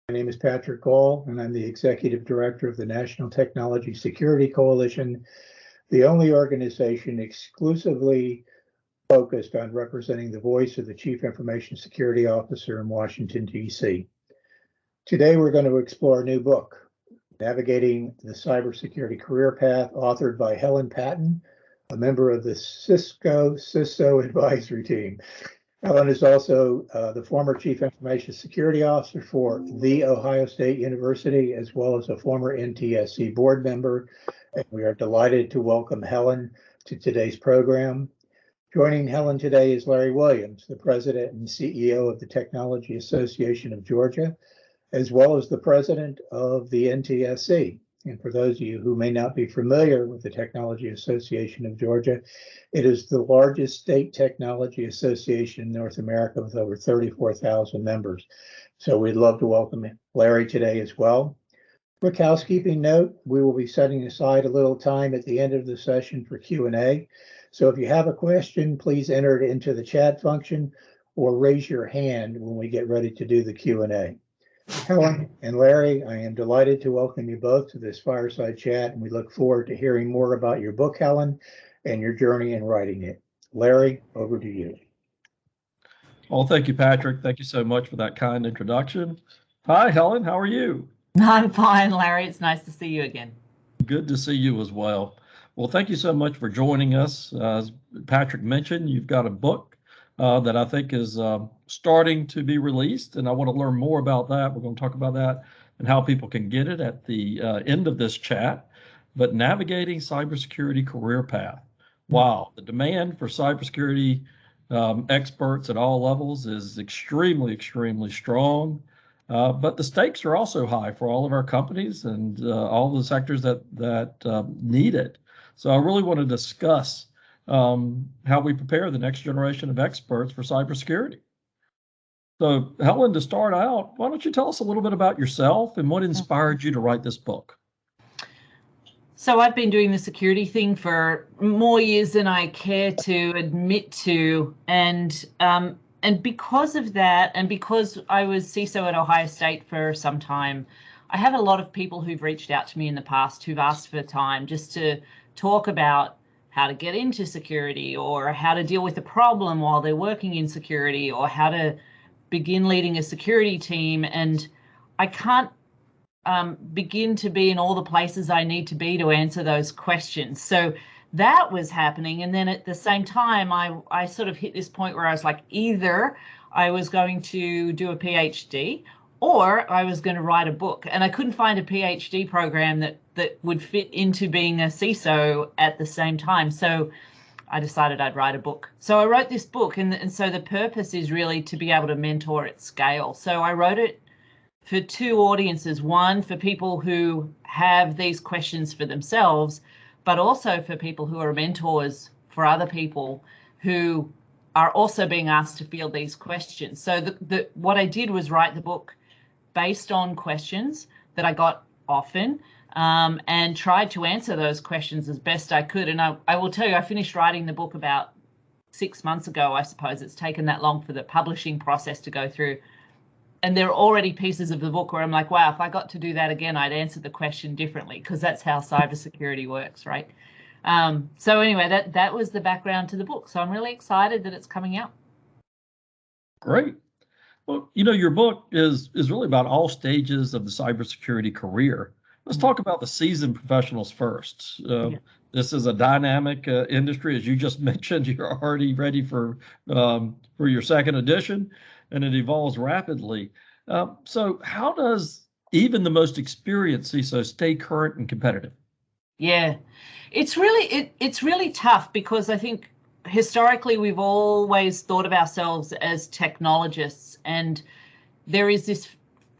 My name is Patrick Gall, and I'm the Executive Director of the National Technology Security Coalition, the only organization exclusively focused on representing the voice of the Chief Information Security Officer in Washington, D.C. Today, we're going to explore a new book, Navigating the Cybersecurity Career Path, authored by Helen Patton, a member of the CISO Advisory team. Helen is also the former Chief Information Security Officer for The Ohio State University, as well as a former NTSC board member. And we are delighted to welcome Helen to today's program. Joining Helen today is Larry Williams, the President and CEO of the Technology Association of Georgia, as well as the President of the NTSC. And for those of you who may not be familiar with the Technology Association of Georgia, it is the largest state technology association in North America with over 34,000 members. So we'd love to welcome Larry today as well. Quick housekeeping note, we will be setting aside a little time at the end of the session for Q&A. So if you have a question, please enter it into the chat function or raise your hand when we get ready to do the Q&A. Helen and Larry, I am delighted to welcome you both to this fireside chat, and we look forward to hearing more about your book, Helen, and your journey in writing it. Larry, over to you. Well, thank you, Patrick. Thank you so much for that kind introduction. Hi, Helen. How are you? I'm fine, Larry. It's nice to see you again. Good to see you as well. Well, thank you so much for joining us. As Patrick mentioned, you've got a book that I think is starting to be released, and I want to learn more about that. We're going to talk about that and how people can get it at the end of this chat. But Navigating Cybersecurity Career Path. Wow, the demand for cybersecurity experts at all levels is extremely, extremely strong. But the stakes are also high for all of our companies and all the sectors that need it. So I really want to discuss how we prepare the next generation of experts for cybersecurity. So Helen, to start out, why don't you tell us a little bit about yourself and what inspired you to write this book? So I've been doing the security thing for more years than I care to admit to, and because of that, and because I was CISO at Ohio State for some time, I have a lot of people who've reached out to me in the past who've asked for time just to talk about how to get into security, or how to deal with a problem while they're working in security, or how to begin leading a security team. And I can't begin to be in all the places I need to be to answer those questions. So that was happening. And then at the same time, I sort of hit this point where I was like, either I was going to do a PhD or I was going to write a book. And I couldn't find a PhD program that would fit into being a CISO at the same time. So I decided I'd write a book. So I wrote this book, and so the purpose is really to be able to mentor at scale. So I wrote it for two audiences, one for people who have these questions for themselves, but also for people who are mentors for other people who are also being asked to field these questions. So what I did was write the book based on questions that I got often, and tried to answer those questions as best I could. And I will tell you, I finished writing the book about 6 months ago, I suppose. It's taken that long for the publishing process to go through. And there are already pieces of the book where I'm like, wow, if I got to do that again, I'd answer the question differently, because that's how cybersecurity works, right? So anyway, that was the background to the book. So I'm really excited that it's coming out. Great. Well, you know, your book is really about all stages of the cybersecurity career. Let's talk about the seasoned professionals first. This is a dynamic industry, as you just mentioned. You're already ready for your second edition, and it evolves rapidly. So how does even the most experienced CISO stay current and competitive? Yeah, it's really tough, because I think historically we've always thought of ourselves as technologists, and there is this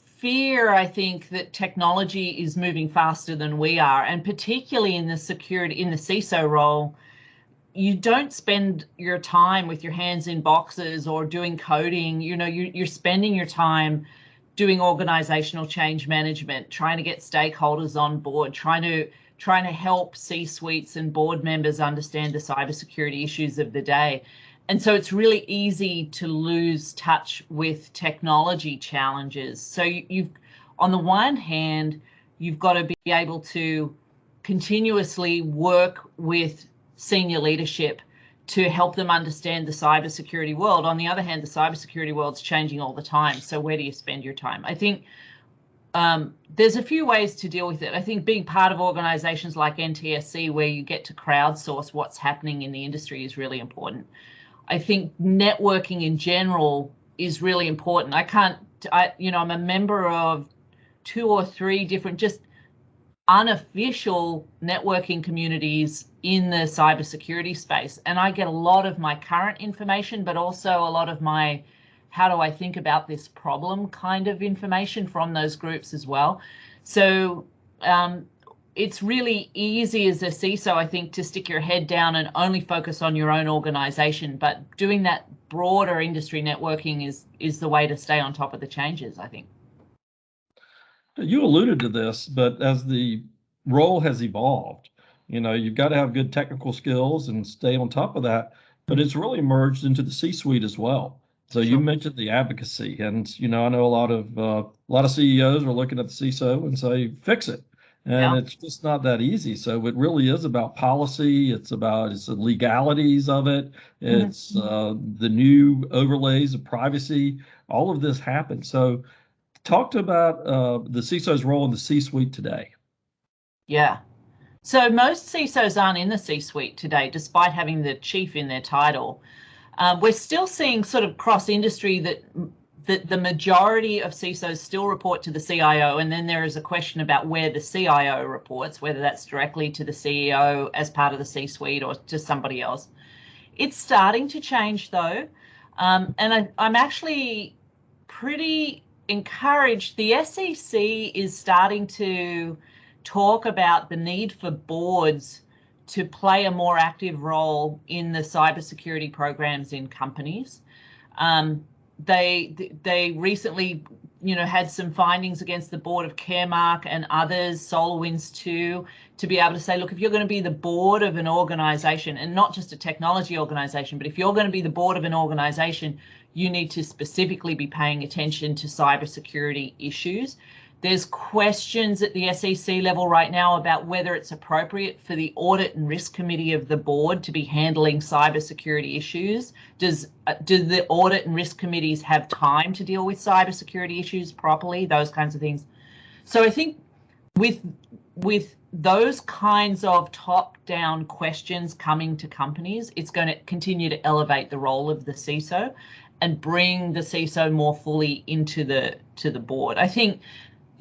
fear, I think, that technology is moving faster than we are, and particularly in the CISO role, you don't spend your time with your hands in boxes or doing coding. You know, you're spending your time doing organizational change management, trying to get stakeholders on board, trying to help C-suites and board members understand the cybersecurity issues of the day. And so it's really easy to lose touch with technology challenges. So on the one hand, you've got to be able to continuously work with senior leadership to help them understand the cybersecurity world. On the other hand, the cybersecurity world's changing all the time. So where do you spend your time? I think there's a few ways to deal with it. I think being part of organizations like NTSC, where you get to crowdsource what's happening in the industry, is really important. I think networking in general is really important. I'm a member of 2 or 3 different just unofficial networking communities in the cybersecurity space. And I get a lot of my current information, but also a lot of my how do I think about this problem kind of information from those groups as well. So it's really easy as a CISO, I think, to stick your head down and only focus on your own organization. But doing that broader industry networking is the way to stay on top of the changes, I think. You alluded to this, but as the role has evolved, you've got to have good technical skills and stay on top of that, but it's really merged into the C-suite as well. So you mentioned the advocacy, and I know a lot of CEOs are looking at the CISO and say, fix it. And it's just not that easy. So it really is about policy. It's the legalities of it. It's the new overlays of privacy. All of this happens. So talk about the CISO's role in the C-suite today. Yeah. So most CISOs aren't in the C-suite today, despite having the chief in their title. We're still seeing sort of cross-industry that the majority of CISOs still report to the CIO, and then there is a question about where the CIO reports, whether that's directly to the CEO as part of the C-suite or to somebody else. It's starting to change though, and I'm actually pretty encouraged. The SEC is starting to talk about the need for boards to play a more active role in the cybersecurity programs in companies. They recently, had some findings against the board of Caremark and others, SolarWinds too, to be able to say, look, if you're going to be the board of an organization, and not just a technology organization, but if you're going to be the board of an organization, you need to specifically be paying attention to cybersecurity issues. There's questions at the SEC level right now about whether it's appropriate for the audit and risk committee of the board to be handling cybersecurity issues. Do the audit and risk committees have time to deal with cybersecurity issues properly? Those kinds of things. So I think with those kinds of top-down questions coming to companies, it's going to continue to elevate the role of the CISO and bring the CISO more fully into the board. I think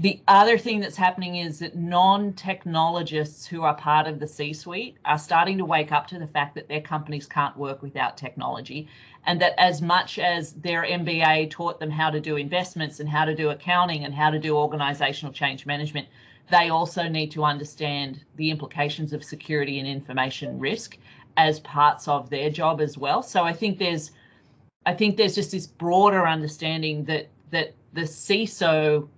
the other thing that's happening is that non-technologists who are part of the C-suite are starting to wake up to the fact that their companies can't work without technology, and that as much as their MBA taught them how to do investments and how to do accounting and how to do organizational change management, they also need to understand the implications of security and information risk as parts of their job as well. So I think there's just this broader understanding that the CISO,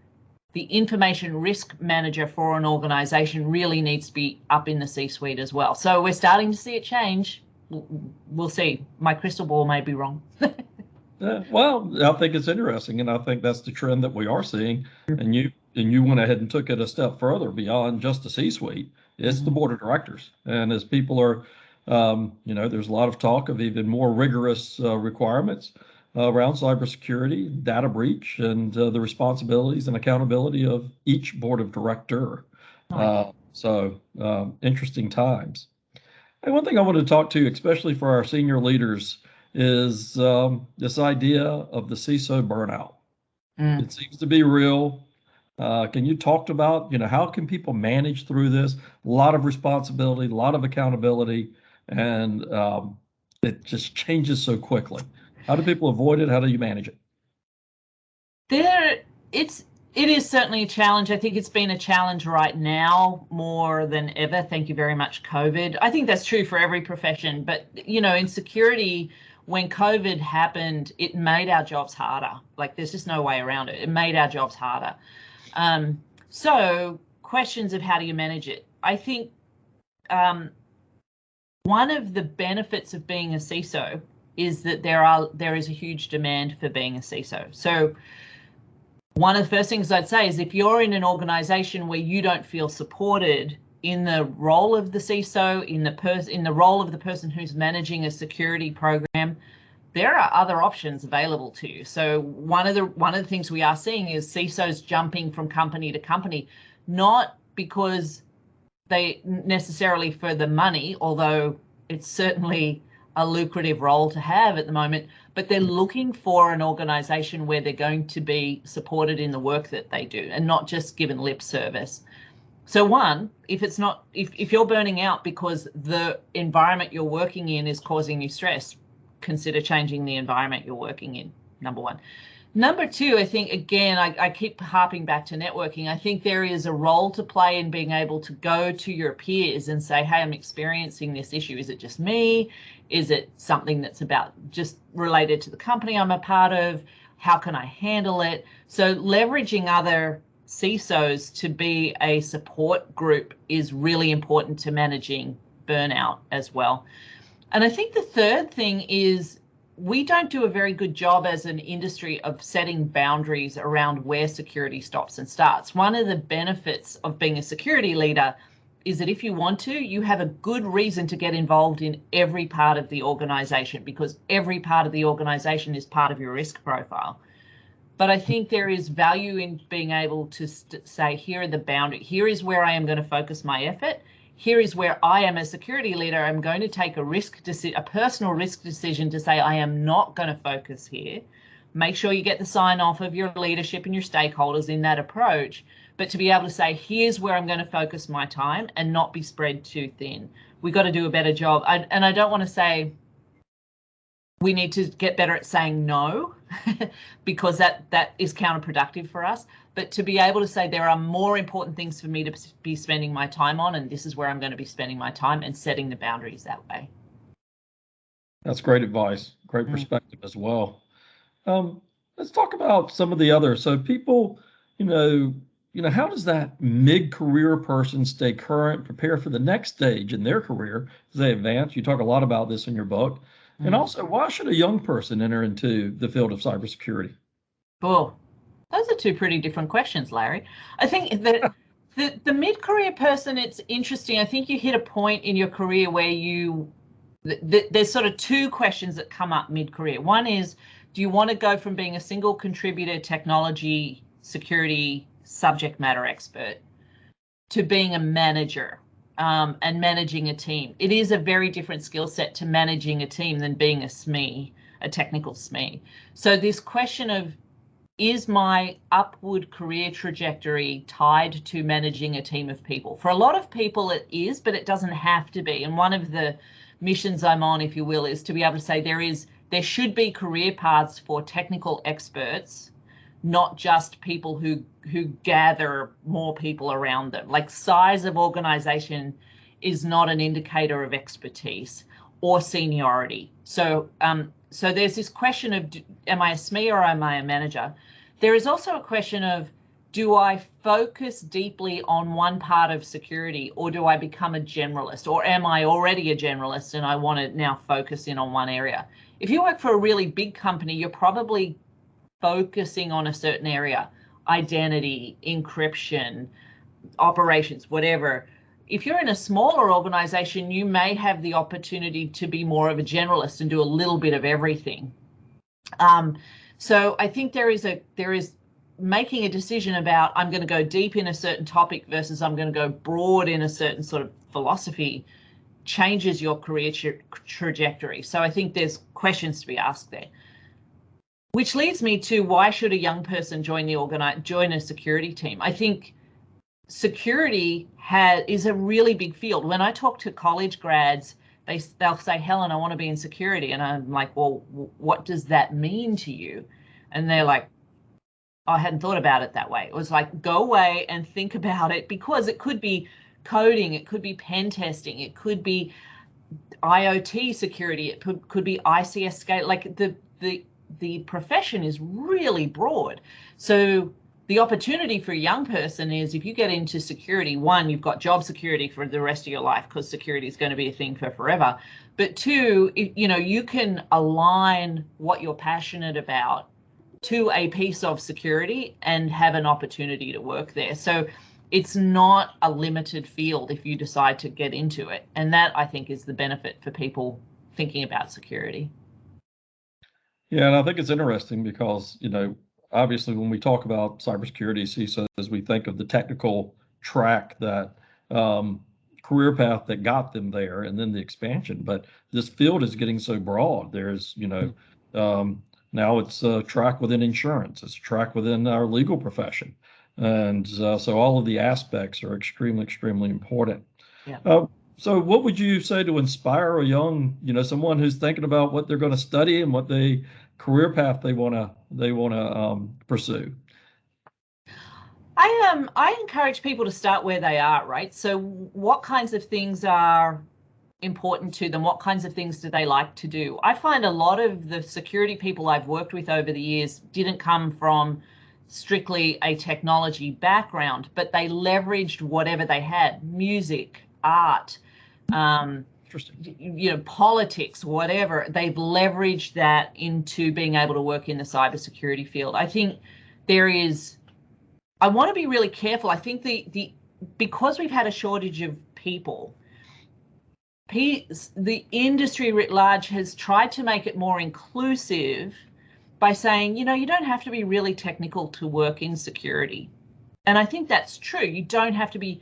the information risk manager for an organization, really needs to be up in the C-suite as well. So we're starting to see it change. We'll see. My crystal ball may be wrong. Well, I think it's interesting, and I think that's the trend that we are seeing. And you went ahead and took it a step further beyond just the C-suite. It's the board of directors. And as people are, there's a lot of talk of even more rigorous requirements around cybersecurity, data breach, and the responsibilities and accountability of each board of director. So interesting times. And one thing I want to talk to, especially for our senior leaders, is this idea of the CISO burnout. It seems to be real. Can you talk about, how can people manage through this? A lot of responsibility, a lot of accountability, and it just changes so quickly. How do people avoid it? How do you manage it? It is certainly a challenge. I think it's been a challenge right now more than ever. Thank you very much, COVID. I think that's true for every profession, but in security, when COVID happened, it made our jobs harder. Like, there's just no way around it. It made our jobs harder. So questions of how do you manage it? I think one of the benefits of being a CISO is that there is a huge demand for being a CISO. So one of the first things I'd say is if you're in an organization where you don't feel supported in the role of the CISO, in the role of the person who's managing a security program, there are other options available to you. So one of the things we are seeing is CISOs jumping from company to company, not because they necessarily for the money, although it's certainly a lucrative role to have at the moment, but they're looking for an organization where they're going to be supported in the work that they do and not just given lip service. So one, if you're burning out because the environment you're working in is causing you stress, consider changing the environment you're working in, number one. Number two, I think, again, I keep harping back to networking. I think there is a role to play in being able to go to your peers and say, hey, I'm experiencing this issue. Is it just me? Is it something that's about just related to the company I'm a part of? How can I handle it? So leveraging other CISOs to be a support group is really important to managing burnout as well. And I think the third thing is we don't do a very good job as an industry of setting boundaries around where security stops and starts. One of the benefits of being a security leader is that if you want to, you have a good reason to get involved in every part of the organization because every part of the organization is part of your risk profile. But I think there is value in being able to say, here are the boundaries. Here is where I am going to focus my effort. Here is where I am a security leader. I'm going to take a personal risk decision to say, I am not going to focus here. Make sure you get the sign off of your leadership and your stakeholders in that approach. But to be able to say, here's where I'm going to focus my time and not be spread too thin. We've got to do a better job. And I don't want to say we need to get better at saying no because that is counterproductive for us. But to be able to say there are more important things for me to be spending my time on, and this is where I'm going to be spending my time, and setting the boundaries that way. That's great advice. Great perspective as well. Let's talk about some of the others. So people, how does that mid-career person stay current, prepare for the next stage in their career as they advance? You talk a lot about this in your book. And also, why should a young person enter into the field of cybersecurity? Oh, those are two pretty different questions, Larry. I think that the mid-career person, it's interesting. I think you hit a point in your career where there's sort of two questions that come up mid-career. One is, do you want to go from being a single contributor technology security subject matter expert to being a manager and managing a team? It is a very different skill set to managing a team than being a SME, a technical SME. So this question of, is my upward career trajectory tied to managing a team of people? For a lot of people it is, but it doesn't have to be. And one of the missions I'm on, if you will, is to be able to say there should be career paths for technical experts, not just people who gather more people around them. Like size of organization is not an indicator of expertise or seniority. So there's this question of, am I a SME or am I a manager? There is also a question of, do I focus deeply on one part of security, or do I become a generalist, or am I already a generalist and I want to now focus in on one area? If you work for a really big company, you're probably focusing on a certain area, identity, encryption, operations, whatever. If you're in a smaller organization, you may have the opportunity to be more of a generalist and do a little bit of everything. So I think there is making a decision about, I'm going to go deep in a certain topic versus I'm going to go broad in a certain sort of philosophy, changes your career trajectory. So I think there's questions to be asked there. Which leads me to, why should a young person join a security team? I think security is a really big field. When I talk to college grads, they'll say, Helen, I want to be in security. And I'm like, well, what does that mean to you? And they're like, I hadn't thought about it that way. It was like, go away and think about it, because it could be coding, it could be pen testing, it could be IoT security, it could be ICS scale. Like the profession is really broad. So the opportunity for a young person is, if you get into security, one, you've got job security for the rest of your life, because security is going to be a thing for forever. But two, you can align what you're passionate about to a piece of security and have an opportunity to work there. So it's not a limited field if you decide to get into it. And that, I think, is the benefit for people thinking about security. Yeah, and I think it's interesting because, obviously when we talk about cybersecurity CISOs, we think of the technical track, that career path that got them there, and then the expansion. But this field is getting so broad. There's, now it's a track within insurance, it's a track within our legal profession. And so all of the aspects are extremely, extremely important. Yeah. So what would you say to inspire a young, someone who's thinking about what they're going to study and what career path they want to pursue? I encourage people to start where they are, right? So what kinds of things are important to them? What kinds of things do they like to do? I find a lot of the security people I've worked with over the years didn't come from strictly a technology background, but they leveraged whatever they had: music, art, politics, whatever. They've leveraged that into being able to work in the cybersecurity field. I think I want to be really careful. I think because we've had a shortage of people, the industry writ large has tried to make it more inclusive by saying, you don't have to be really technical to work in security. And I think that's true. You don't have to be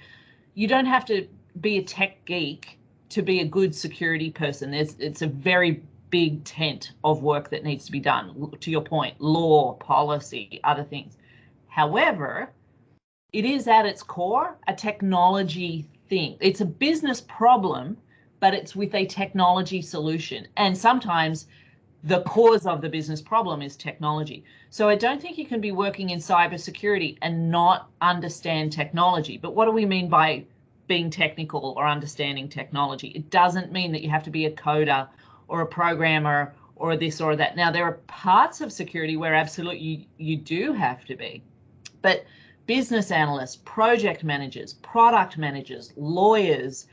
a tech geek to be a good security person. It's a very big tent of work that needs to be done. To your point, law, policy, other things. However, it is at its core a technology thing. It's a business problem, but it's with a technology solution. And sometimes the cause of the business problem is technology. So I don't think you can be working in cybersecurity and not understand technology. But what do we mean by being technical or understanding technology? It doesn't mean that you have to be a coder or a programmer or this or that. Now, there are parts of security where absolutely you do have to be. But business analysts, project managers, product managers, lawyers,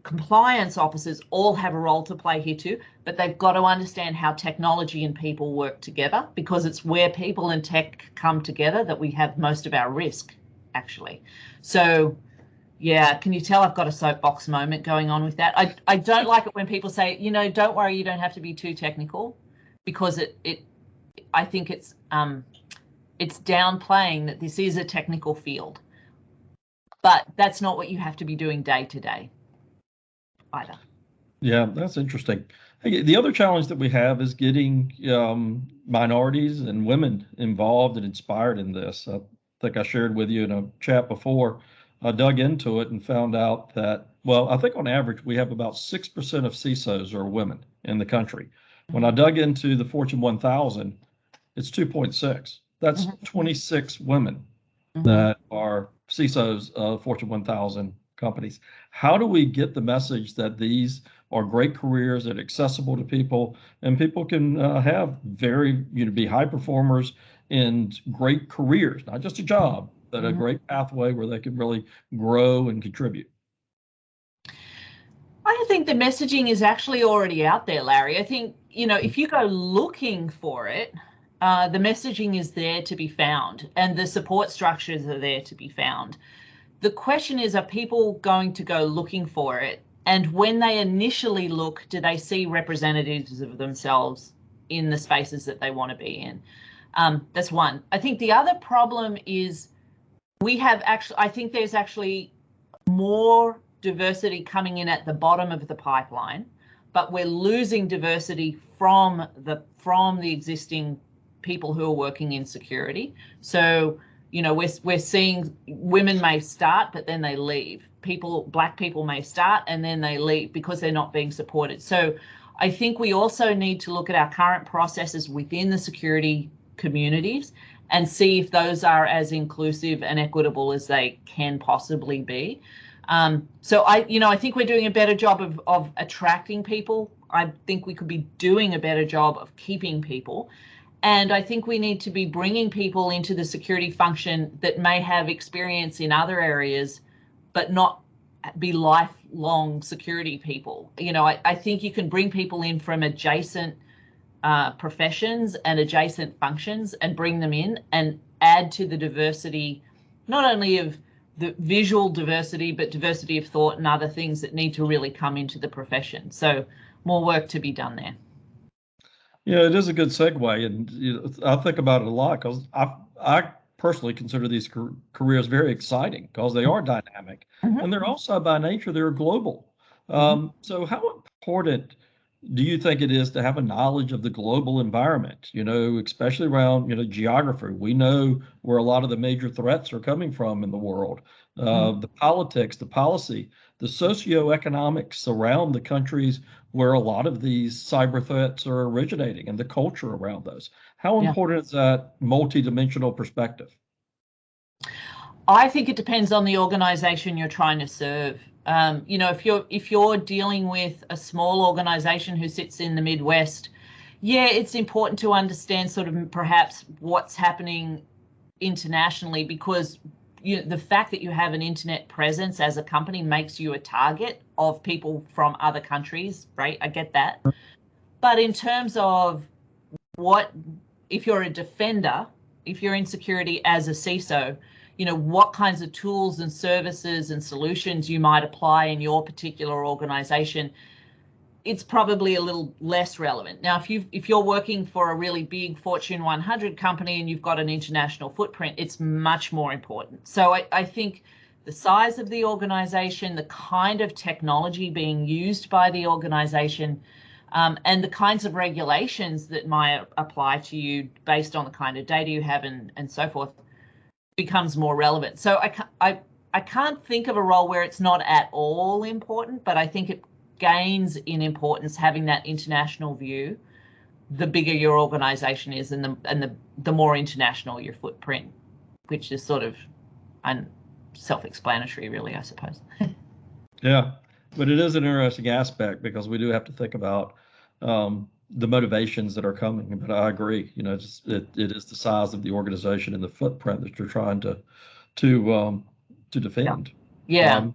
compliance officers all have a role to play here too, but they've got to understand how technology and people work together, because it's where people and tech come together that we have most of our risk, actually. So yeah, can you tell I've got a soapbox moment going on with that? I don't like it when people say, don't worry, you don't have to be too technical, because I think it's downplaying that this is a technical field, but that's not what you have to be doing day to day either. Yeah, that's interesting. The other challenge that we have is getting minorities and women involved and inspired in this. I think I shared with you in a chat before. I dug into it and found out that, I think on average we have about 6% of CISOs are women in the country. When I dug into the Fortune 1000, it's 2.6. That's 26 women that are CISOs of Fortune 1000 companies. How do we get the message that these are great careers that are accessible to people, and people can have be high performers in great careers, not just a job, but a great pathway where they can really grow and contribute? I think the messaging is actually already out there, Larry. I think, if you go looking for it, the messaging is there to be found, and the support structures are there to be found. The question is, are people going to go looking for it? And when they initially look, do they see representatives of themselves in the spaces that they want to be in? That's one. I think the other problem is I think there's actually more diversity coming in at the bottom of the pipeline, but we're losing diversity from the existing people who are working in security. So, we're seeing women may start, but then they leave. Black people may start and then they leave because they're not being supported. So I think we also need to look at our current processes within the security communities and see if those are as inclusive and equitable as they can possibly be. So I think we're doing a better job of attracting people. I think we could be doing a better job of keeping people. And I think we need to be bringing people into the security function that may have experience in other areas, but not be lifelong security people. I think you can bring people in from adjacent professions and adjacent functions and bring them in and add to the diversity, not only of the visual diversity, but diversity of thought and other things that need to really come into the profession. So more work to be done there. Yeah, it is a good segue, and I think about it a lot because I personally consider these careers very exciting because they are dynamic, and they're also by nature they're global. So how important do you think it is to have a knowledge of the global environment, especially around, geography? We know where a lot of the major threats are coming from in the world, the politics, the policy, the socioeconomics around the countries where a lot of these cyber threats are originating and the culture around those. How important is that multidimensional perspective? I think it depends on the organization you're trying to serve. If you're dealing with a small organization who sits in the Midwest, it's important to understand sort of perhaps what's happening internationally, because the fact that you have an internet presence as a company makes you a target of people from other countries, right? I get that. But in terms of if you're a defender, if you're in security as a CISO, what kinds of tools and services and solutions you might apply in your particular organization, it's probably a little less relevant. Now, if you're working for a really big Fortune 100 company and you've got an international footprint, it's much more important. So I think the size of the organization, the kind of technology being used by the organization, and the kinds of regulations that might apply to you based on the kind of data you have and so forth, becomes more relevant. So I can't think of a role where it's not at all important, but I think it gains in importance having that international view the bigger your organization is and the more international your footprint, which is sort of self-explanatory, really, I suppose. Yeah, but it is an interesting aspect because we do have to think about the motivations that are coming. But I agree, it is the size of the organization and the footprint that you're trying to defend. Yeah.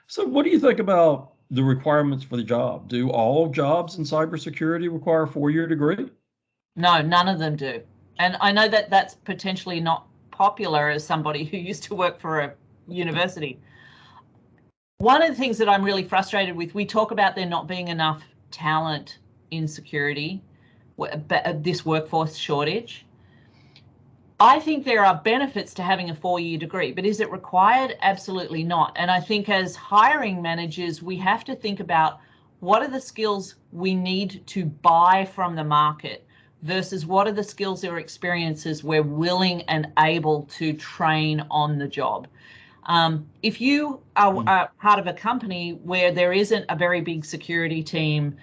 So what do you think about the requirements for the job? Do all jobs in cybersecurity require a 4-year degree? No, none of them do. And I know that that's potentially not popular as somebody who used to work for a university. One of the things that I'm really frustrated with, we talk about there not being enough talent in security, this workforce shortage. I think there are benefits to having a 4-year degree, but is it required? Absolutely not. And I think as hiring managers, we have to think about what are the skills we need to buy from the market versus what are the skills or experiences we're willing and able to train on the job. If you are part of a company where there isn't a very big security team,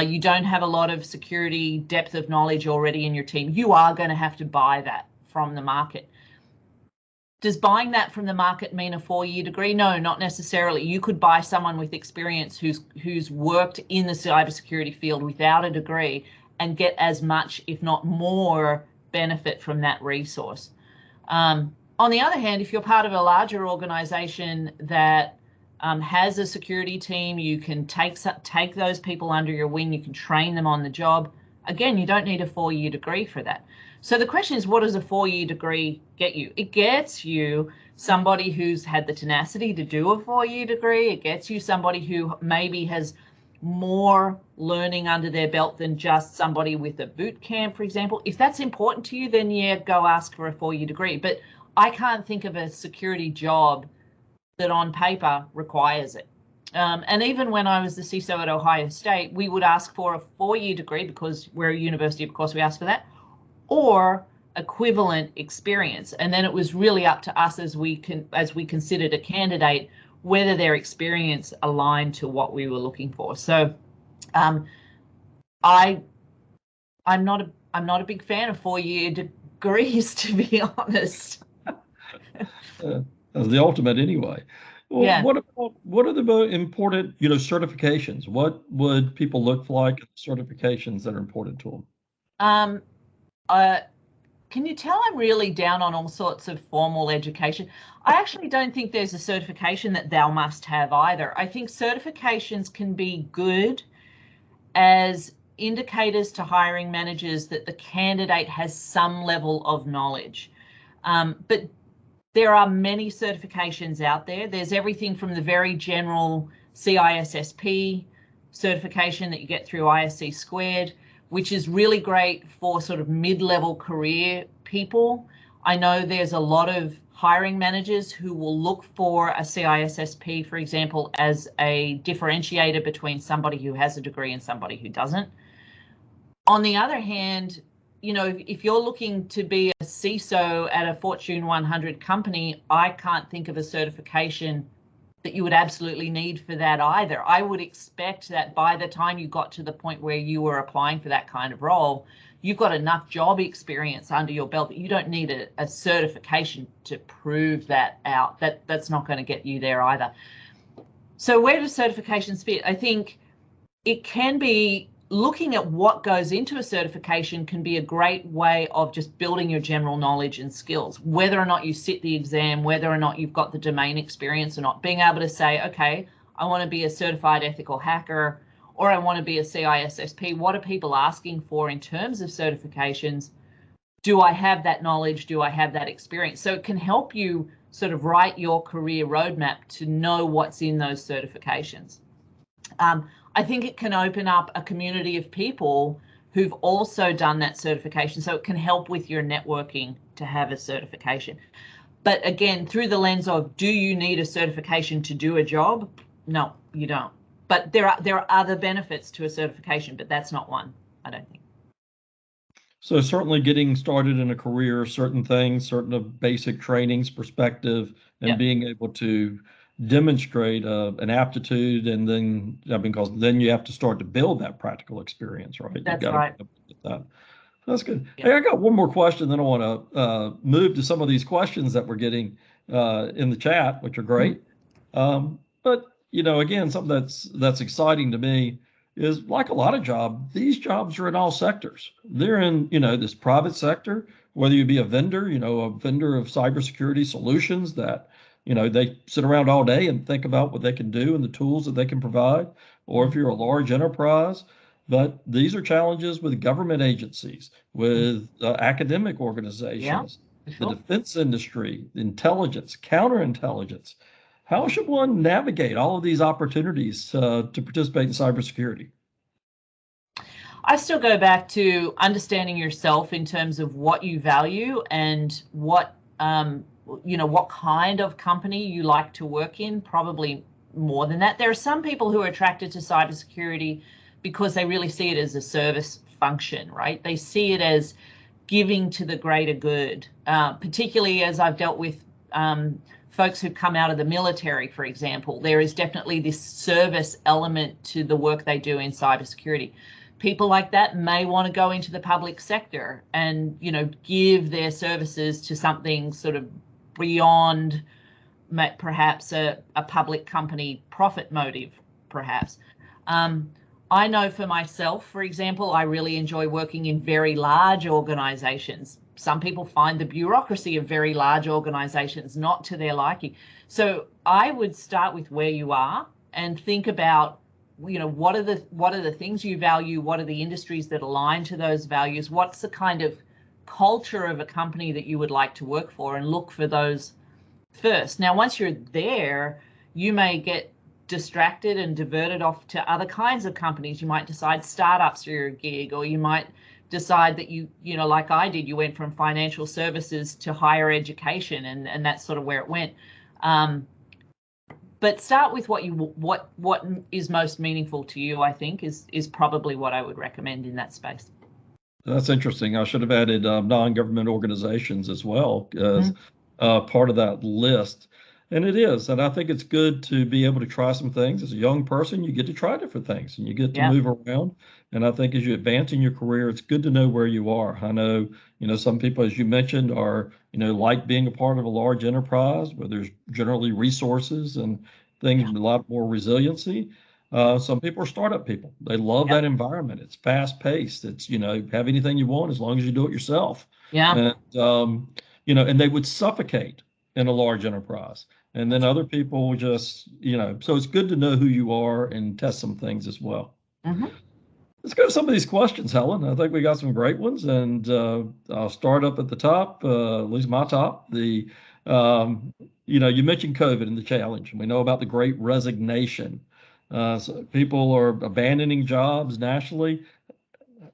you don't have a lot of security depth of knowledge already in your team, you are going to have to buy that from the market. Does buying that from the market mean a 4-year degree? No, not necessarily. You could buy someone with experience who's worked in the cybersecurity field without a degree and get as much, if not more, benefit from that resource. On the other hand, if you're part of a larger organization that has a security team, you can take those people under your wing, you can train them on the job. Again, you don't need a 4-year degree for that. So the question is, what does a 4-year degree get you? It gets you somebody who's had the tenacity to do a 4-year degree. It gets you somebody who maybe has more learning under their belt than just somebody with a boot camp, for example. If that's important to you, then go ask for a 4-year degree. But I can't think of a security job that on paper requires it. And even when I was the CISO at Ohio State, we would ask for a 4-year degree because we're a university, of course, we ask for that, or equivalent experience. And then it was really up to us as we considered a candidate whether their experience aligned to what we were looking for. So I'm not a big fan of 4-year degrees, to be honest. As the ultimate anyway. Well, Yeah. What are the most important, certifications? What would people look like at certifications that are important to them? Can you tell I'm really down on all sorts of formal education? I actually don't think there's a certification that thou must have either. I think certifications can be good as indicators to hiring managers that the candidate has some level of knowledge. But there are many certifications out there. There's everything from the very general CISSP certification that you get through ISC squared, which is really great for sort of mid-level career people. I know there's a lot of hiring managers who will look for a CISSP, for example, as a differentiator between somebody who has a degree and somebody who doesn't. On the other hand, you know, if you're looking to be a CISO at a Fortune 100 company, I can't think of a certification that you would absolutely need for that either. I would expect that by the time you got to the point where you were applying for that kind of role, you've got enough job experience under your belt that you don't need a certification to prove that out. That's not going to get you there either. So where does certifications fit? I think it can be looking at what goes into a certification can be a great way of just building your general knowledge and skills, whether or not you sit the exam, whether or not you've got the domain experience or not, being able to say, okay, I want to be a certified ethical hacker, or I want to be a CISSP. What are people asking for in terms of certifications? Do I have that knowledge? Do I have that experience? So it can help you sort of write your career roadmap to know what's in those certifications. I think it can open up a community of people who've also done that certification. So it can help with your networking to have a certification. But again, through the lens of, do you need a certification to do a job? No, you don't. But there are other benefits to a certification, but that's not one, I don't think. So certainly getting started in a career, certain things, certain of basic trainings, perspective, and being able to demonstrate an aptitude, and then because then you have to start to build that practical experience, right? That's right. That's good. Yeah. Hey, I got one more question, then I want to move to some of these questions that we're getting in the chat, which are great. But you know, again, something that's exciting to me is, like a lot of jobs, these jobs are in all sectors. They're in, you know, this private sector, whether you be a vendor, you know, a vendor of cybersecurity solutions that, you know, they sit around all day and think about what they can do and the tools that they can provide, or if you're a large enterprise. But these are challenges with government agencies, with academic organizations, the defense industry, intelligence, counterintelligence. How should one navigate all of these opportunities to participate in cybersecurity? I still go back to understanding yourself in terms of what you value and what you know, what kind of company you like to work in. Probably more than that. There are some people who are attracted to cybersecurity because they really see it as a service function, right? They see it as giving to the greater good, particularly as I've dealt with folks who come out of the military, for example. There is definitely this service element to the work they do in cybersecurity. People like that may want to go into the public sector and, you know, give their services to something sort of beyond perhaps a public company profit motive, perhaps. I know for myself, for example, I really enjoy working in very large organizations. Some people find the bureaucracy of very large organizations not to their liking. So I would start with where you are and think about, you know, what are the things you value? What are the industries that align to those values? What's the kind of culture of a company that you would like to work for, and look for those first. Now, once you're there, you may get distracted and diverted off to other kinds of companies. You might decide startups are your gig, or you might decide that you know, like I did, you went from financial services to higher education, and that's sort of where it went. But start with what is most meaningful to you, I think, is probably what I would recommend in that space. That's interesting. I should have added non-government organizations as well as part of that list. And it is. And I think it's good to be able to try some things. As a young person, you get to try different things and you get to move around. And I think as you advance in your career, it's good to know where you are. I know, you know, some people, as you mentioned, are, you know, like being a part of a large enterprise where there's generally resources and things with a lot more resiliency. Some people are startup people. They love that environment. It's fast paced. It's, you know, have anything you want as long as you do it yourself. And, you know, and they would suffocate in a large enterprise. And then other people just, you know, so it's good to know who you are and test some things as well. Let's go to some of these questions, Helen. I think we got some great ones, and I'll start up at the top, at least my top. You mentioned COVID and the challenge, and we know about the Great Resignation. So people are abandoning jobs nationally.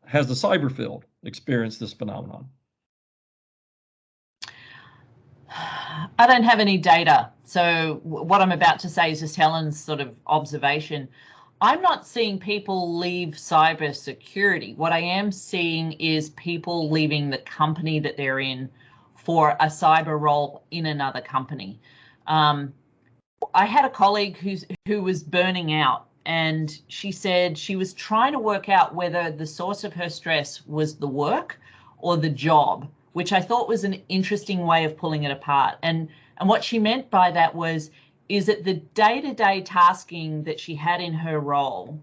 Has the cyber field experienced this phenomenon? I don't have any data. So what I'm about to say is just Helen's sort of observation. I'm not seeing people leave cybersecurity. What I am seeing is people leaving the company that they're in for a cyber role in another company. I had a colleague who was burning out, and she said she was trying to work out whether the source of her stress was the work or the job, which I thought was an interesting way of pulling it apart. And what she meant by that is it the day-to-day tasking that she had in her role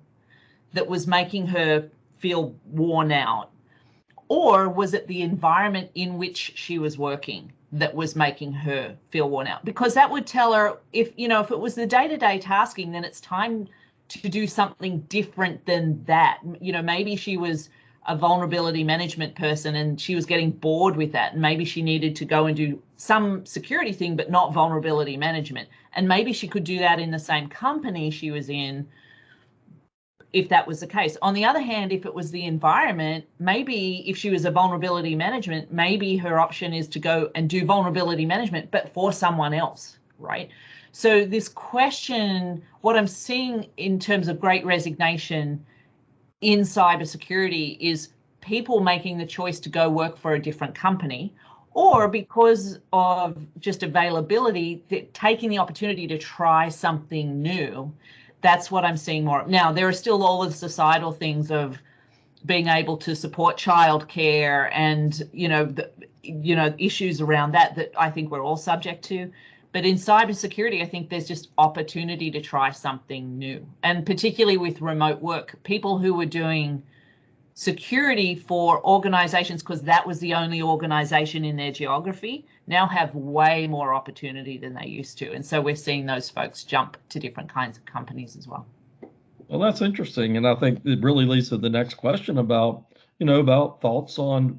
that was making her feel worn out? Or was it the environment in which she was working that was making her feel worn out? Because that would tell her if it was the day-to-day tasking, then it's time to do something different than that. Maybe she was a vulnerability management person and she was getting bored with that, and maybe she needed to go and do some security thing but not vulnerability management, and maybe she could do that in the same company she was in if that was the case. On the other hand, if it was the environment, maybe if she was a vulnerability management, maybe her option is to go and do vulnerability management but for someone else, right? So this question, what I'm seeing in terms of Great Resignation in cybersecurity is people making the choice to go work for a different company, or because of just availability, taking the opportunity to try something new. That's what I'm seeing more. Now, there are still all the societal things of being able to support childcare and issues around that I think we're all subject to. But in cybersecurity, I think there's just opportunity to try something new. And particularly with remote work, people who were doing security for organizations because that was the only organization in their geography now have way more opportunity than they used to. And so we're seeing those folks jump to different kinds of companies as well. Well, that's interesting. And I think it really leads to the next question about thoughts on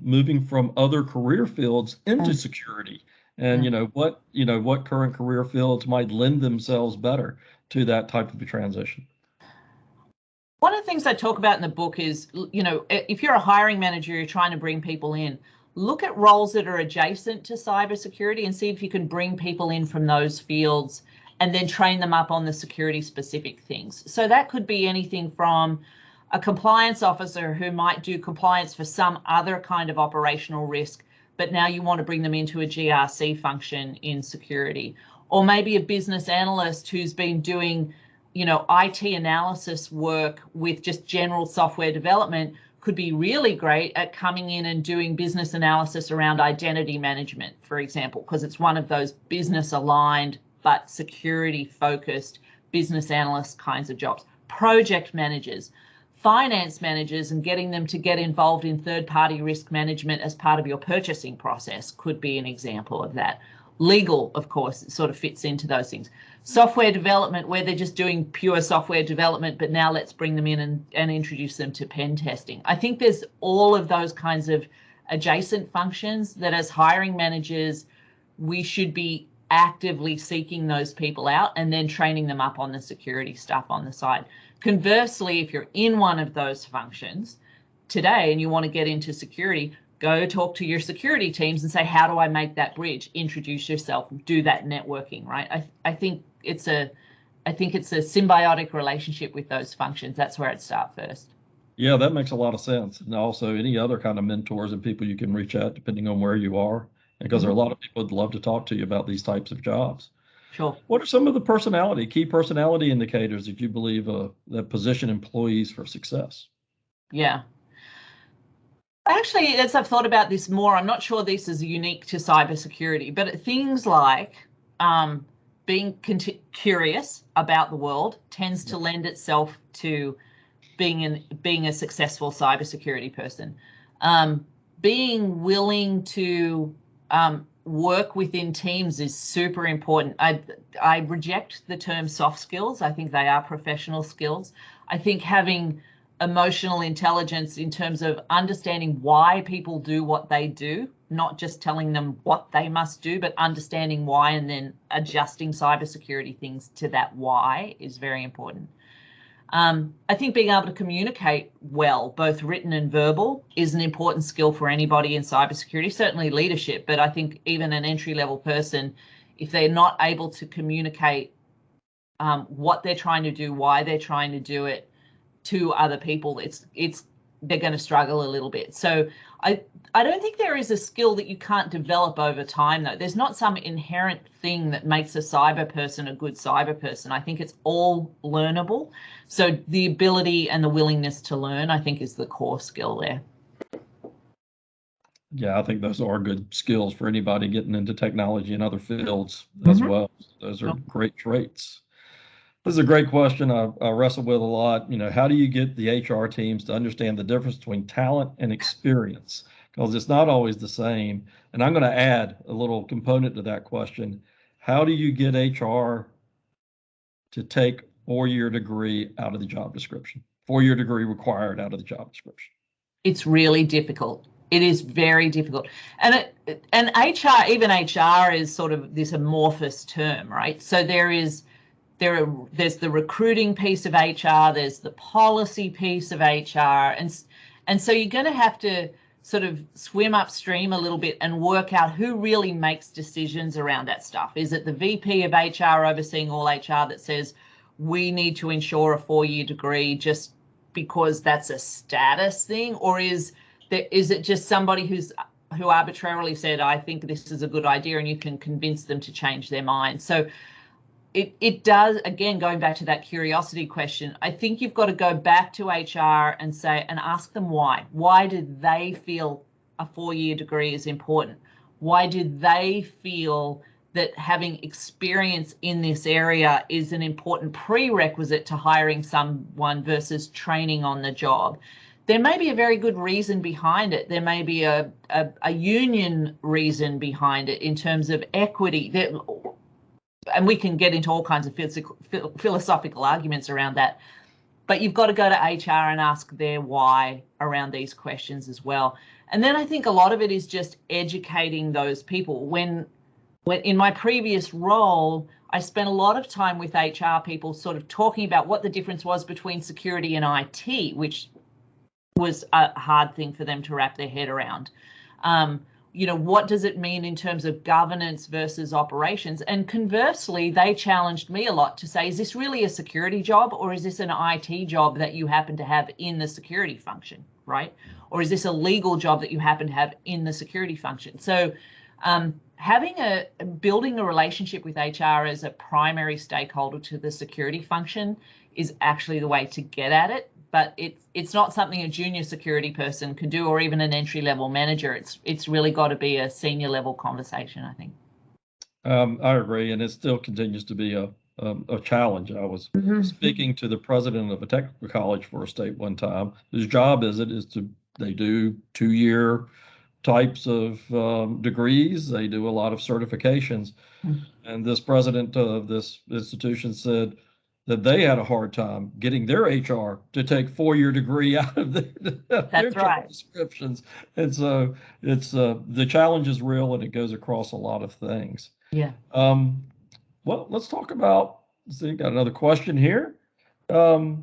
moving from other career fields into security. And what current career fields might lend themselves better to that type of a transition. One of the things I talk about in the book is, if you're a hiring manager, you're trying to bring people in, look at roles that are adjacent to cybersecurity and see if you can bring people in from those fields and then train them up on the security specific things. So that could be anything from a compliance officer who might do compliance for some other kind of operational risk, but now you want to bring them into a GRC function in security. Or maybe a business analyst who's been doing, IT analysis work with just general software development could be really great at coming in and doing business analysis around identity management, for example, because it's one of those business aligned but security focused business analyst kinds of jobs. Project managers, finance managers, and getting them to get involved in third-party risk management as part of your purchasing process could be an example of that. Legal, of course, it sort of fits into those things. Software development, where they're just doing pure software development, but now let's bring them in and introduce them to pen testing. I think there's all of those kinds of adjacent functions that as hiring managers, we should be actively seeking those people out and then training them up on the security stuff on the side. Conversely, if you're in one of those functions today and you want to get into security, go talk to your security teams and say, how do I make that bridge? Introduce yourself, do that networking, right? I think it's a symbiotic relationship with those functions. That's where it starts first. Yeah, that makes a lot of sense. And also any other kind of mentors and people you can reach out depending on where you are, because there are a lot of people who'd love to talk to you about these types of jobs. Sure. What are some of the key personality indicators that you believe that position employees for success? Yeah. Actually, as I've thought about this more, I'm not sure this is unique to cybersecurity, but things like being curious about the world tends to lend itself to being a successful cybersecurity person. Being willing to work within teams is super important. I reject the term soft skills. I think they are professional skills. I think having emotional intelligence in terms of understanding why people do what they do, not just telling them what they must do, but understanding why and then adjusting cybersecurity things to that why is very important. I think being able to communicate well, both written and verbal, is an important skill for anybody in cybersecurity, certainly leadership, but I think even an entry-level person, if they're not able to communicate what they're trying to do, why they're trying to do it to other people, they're going to struggle a little bit. So I don't think there is a skill that you can't develop over time, though. There's not some inherent thing that makes a cyber person a good cyber person. I think it's all learnable. So the ability and the willingness to learn, I think, is the core skill there. Yeah, I think those are good skills for anybody getting into technology and other fields as well. Those are great traits. This is a great question I wrestle with a lot. How do you get the HR teams to understand the difference between talent and experience? Because it's not always the same. And I'm going to add a little component to that question. How do you get HR to take 4-year degree out of the job description? 4-year degree required out of the job description. It's really difficult. It is very difficult. And HR, even HR is sort of this amorphous term, right? So there's the recruiting piece of HR, there's the policy piece of HR, and so you're going to have to sort of swim upstream a little bit and work out who really makes decisions around that stuff. Is it the VP of HR overseeing all HR that says we need to ensure a 4-year degree just because that's a status thing, or is it just somebody who arbitrarily said, I think this is a good idea, and you can convince them to change their mind? So it does, again, going back to that curiosity question, I think you've got to go back to HR and ask them why. Why did they feel a 4-year degree is important? Why did they feel that having experience in this area is an important prerequisite to hiring someone versus training on the job? There may be a very good reason behind it. There may be a union reason behind it in terms of equity. And we can get into all kinds of philosophical arguments around that. But you've got to go to HR and ask their why around these questions as well. And then I think a lot of it is just educating those people. When in my previous role, I spent a lot of time with HR people sort of talking about what the difference was between security and IT, which was a hard thing for them to wrap their head around. What does it mean in terms of governance versus operations? And conversely, they challenged me a lot to say, is this really a security job, or is this an IT job that you happen to have in the security function, right? Or is this a legal job that you happen to have in the security function? So building a relationship with HR as a primary stakeholder to the security function is actually the way to get at it. But it's not something a junior security person can do, or even an entry-level manager. It's really got to be a senior level conversation, I think. I agree, and it still continues to be a challenge. I was speaking to the president of a technical college for a state one time, whose job they do 2-year types of degrees. They do a lot of certifications, and this president of this institution said that they had a hard time getting their HR to take 4-year degree out of their job descriptions. And so it's the challenge is real, and it goes across a lot of things. Yeah. Well, let's talk about, got another question here. How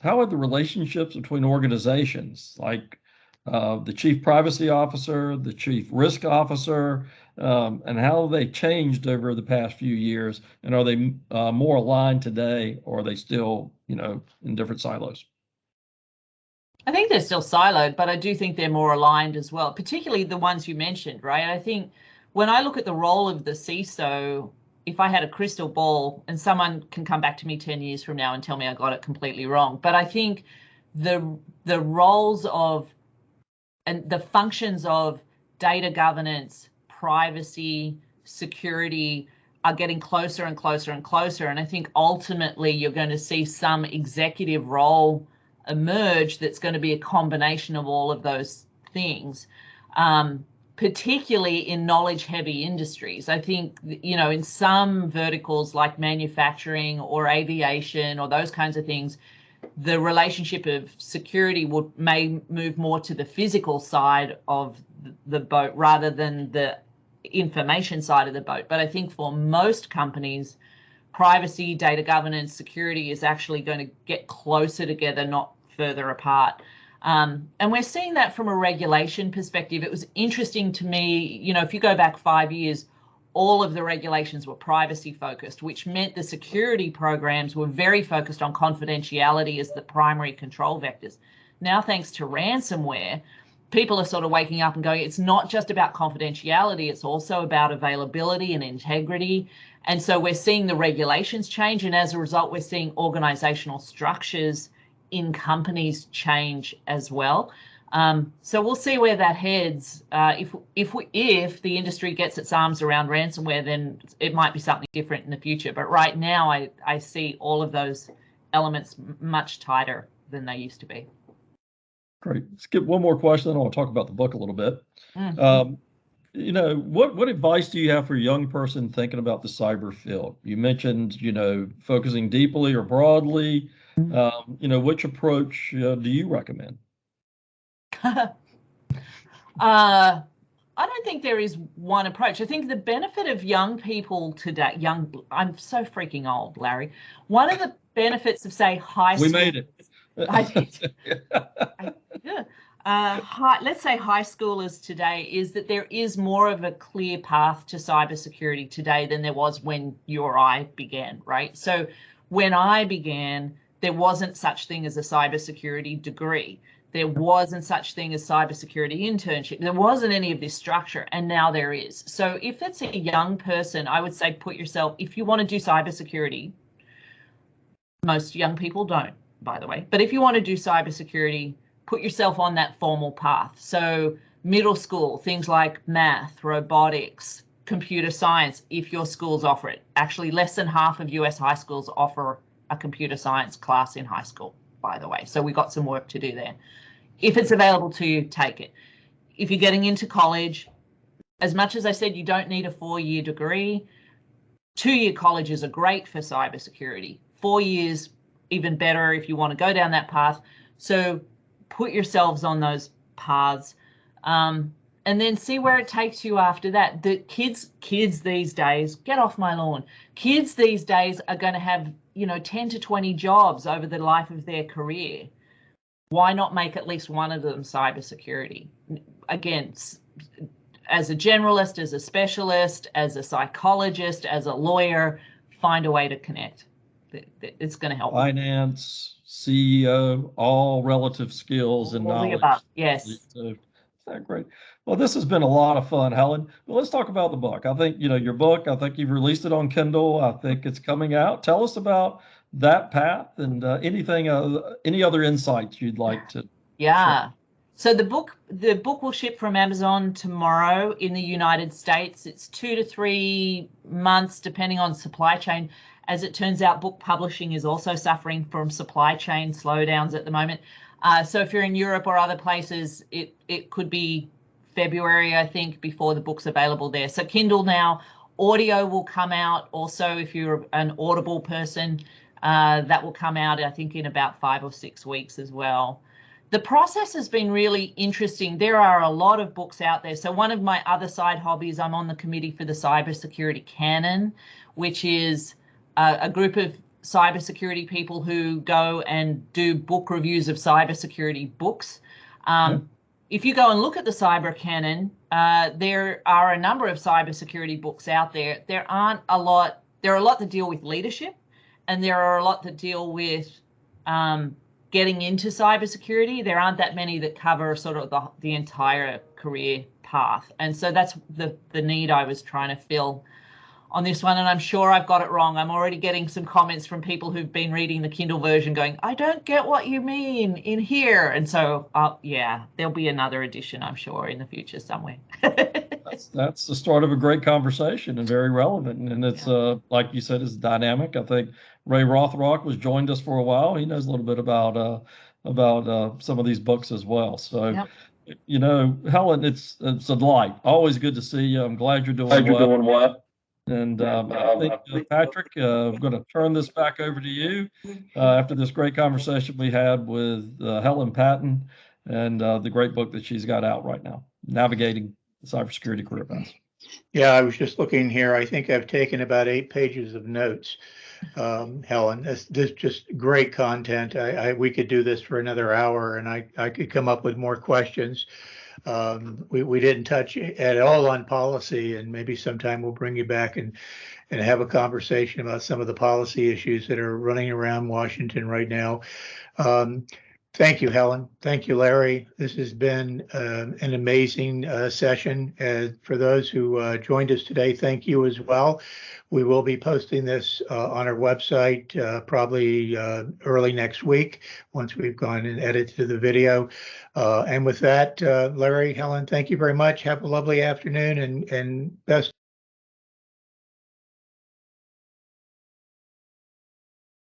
are the relationships between organizations, like the chief privacy officer, the chief risk officer, and how have they changed over the past few years? And are they more aligned today, or are they still, in different silos? I think they're still siloed, but I do think they're more aligned as well, particularly the ones you mentioned, right? I think when I look at the role of the CISO, if I had a crystal ball, and someone can come back to me 10 years from now and tell me I got it completely wrong, but I think the roles of and the functions of data governance, privacy, security are getting closer and closer and closer. And I think ultimately you're going to see some executive role emerge that's going to be a combination of all of those things, particularly in knowledge-heavy industries. I think, in some verticals like manufacturing or aviation or those kinds of things, the relationship of security may move more to the physical side of the boat rather than the information side of the boat. But I think for most companies, privacy, data governance, security is actually going to get closer together, not further apart. And we're seeing that from a regulation perspective. It was interesting to me, you know, if you go back 5 years, all of the regulations were privacy focused, which meant the security programs were very focused on confidentiality as the primary control vectors. Now, thanks to ransomware, people are sort of waking up and going, it's not just about confidentiality, it's also about availability and integrity. And so we're seeing the regulations change, and as a result, we're seeing organizational structures in companies change as well. So we'll see where that heads. If the industry gets its arms around ransomware, then it might be something different in the future. But right now, I see all of those elements much tighter than they used to be. Great. Skip one more question, and I'll talk about the book a little bit. Mm-hmm. You know, what advice do you have for a young person thinking about the cyber field? You mentioned, you know, focusing deeply or broadly. You know, which approach do you recommend? I don't think there is one approach. I think the benefit of young people today, I'm so freaking old, Larry. One of the benefits of, say, high school. We made it. I did. Let's say high schoolers today is that there is more of a clear path to cybersecurity today than there was when you or I began, right? So when I began, there wasn't such thing as a cybersecurity degree. There wasn't such thing as cybersecurity internship. There wasn't any of this structure, and now there is. So if it's a young person, I would say put yourself, if you want to do cybersecurity, most young people don't, by the way, but if you want to do cybersecurity, put yourself on that formal path. So middle school, things like math, robotics, computer science, if your schools offer it. Actually, less than half of US high schools offer a computer science class in high school, by the way. So we've got some work to do there. If it's available to you, take it. If you're getting into college, as much as I said, you don't need a 4-year degree. 2-year colleges are great for cybersecurity. 4 years, even better if you want to go down that path. So put yourselves on those paths, and then see where it takes you after that. The kids these days, get off my lawn. Kids these days are going to have, you know, 10 to 20 jobs over the life of their career. Why not make at least one of them cybersecurity? Again, as a generalist, as a specialist, as a psychologist, as a lawyer, find a way to connect. It's going to help. Finance, CEO, all relative skills and knowledge. Above. Yes. So, great. Well, this has been a lot of fun, Helen. Well, let's talk about the book. I think, you know, your book, I think you've released it on Kindle. I think it's coming out. Tell us about that path and any other insights you'd like to share. So the book will ship from Amazon tomorrow in the United States. It's 2 to 3 months, depending on supply chain. As it turns out, book publishing is also suffering from supply chain slowdowns at the moment. So if you're in Europe or other places, it could be February, I think, before the book's available there. So Kindle now. Audio will come out also if you're an Audible person. That will come out, I think, in about 5 or 6 weeks as well. The process has been really interesting. There are a lot of books out there. So one of my other side hobbies, I'm on the committee for the Cybersecurity Canon, which is a group of cybersecurity people who go and do book reviews of cybersecurity books. If you go and look at the Cyber Canon, there are a number of cybersecurity books out there. There are a lot that deal with leadership, and there are a lot that deal with getting into cybersecurity. There aren't that many that cover sort of the entire career path. And so that's the need I was trying to fill on this one. And I'm sure I've got it wrong. I'm already getting some comments from people who've been reading the Kindle version going, I don't get what you mean in here. And so, yeah, there'll be another edition, I'm sure, in the future somewhere. That's the start of a great conversation and very relevant. And it's, like you said, it's dynamic. I think Ray Rothrock joined us for a while. He knows a little bit about some of these books as well. So, you know, Helen, it's a delight. Always good to see you. I'm glad you're doing well. And I think, Patrick, I'm going to turn this back over to you after this great conversation we had with Helen Patton and the great book that she's got out right now, Navigating the Cybersecurity Career Path. Yeah, I was just looking here. I think I've taken about 8 pages of notes, Helen. This just great content. We could do this for another hour, and I could come up with more questions. We didn't touch at all on policy, and maybe sometime we'll bring you back and have a conversation about some of the policy issues that are running around Washington right now. Thank you, Helen. Thank you, Larry. This has been an amazing session. For those who joined us today, thank you as well. We will be posting this on our website probably early next week once we've gone and edited the video. And with that, Larry, Helen, thank you very much. Have a lovely afternoon and best